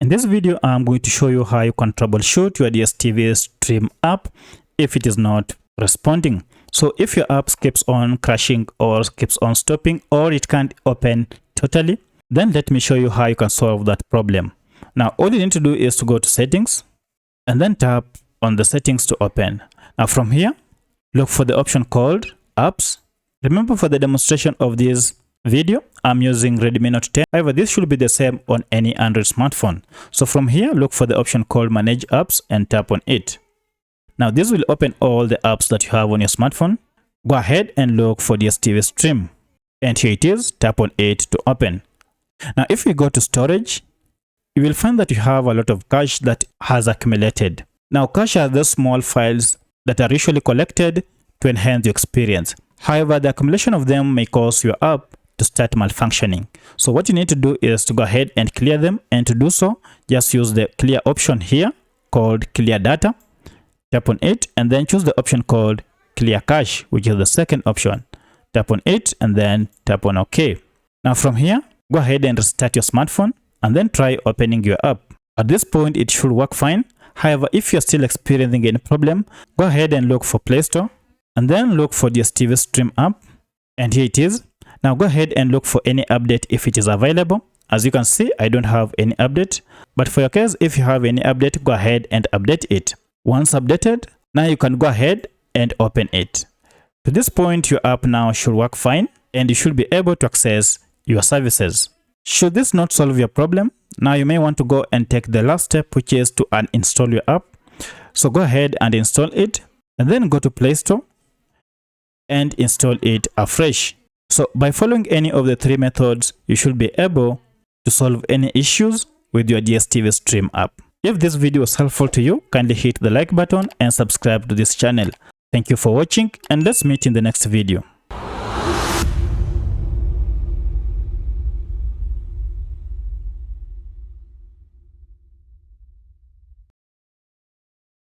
In this video, I'm going to show you how you can troubleshoot your DStv stream app if it is not responding. So if your app keeps on crashing or keeps on stopping or it can't open totally, then let me show you how you can solve that problem. Now, all you need to do is to go to settings and then tap on the settings to open. Now from here, look for the option called apps. Remember, for the demonstration of this video, I'm using Redmi Note 10. However, this should be the same on any Android smartphone. So from here, look for the option called Manage Apps and tap on it. Now this will open all the apps that you have on your smartphone. Go ahead and look for DStv Stream. And here it is, tap on it to open. Now if we go to storage, you will find that you have a lot of cache that has accumulated. Now cache are those small files that are usually collected to enhance your experience. However, the accumulation of them may cause your app to start malfunctioning. So what you need to do is to go ahead and clear them, and to do so, just use the clear option here called clear data. Tap on it and then choose the option called clear cache, which is the second option. Tap on it and then tap on OK. Now from here, go ahead and restart your smartphone and then try opening your app. At this point, it should work fine. However, if you're still experiencing any problem, go ahead and look for Play Store and then look for DStv Stream app. And here it is. Now go ahead and look for any update if it is available. As you can see, I don't have any update. But for your case, if you have any update, go ahead and update it. Once updated, now you can go ahead and open it. To this point, your app now should work fine and you should be able to access your services. Should this not solve your problem, now you may want to go and take the last step, which is to uninstall your app. So go ahead and install it and then go to Play Store and install it afresh. So by following any of the three methods, you should be able to solve any issues with your DStv Stream app. If this video was helpful to you, kindly hit the like button and subscribe to this channel. Thank you for watching, and let's meet in the next video.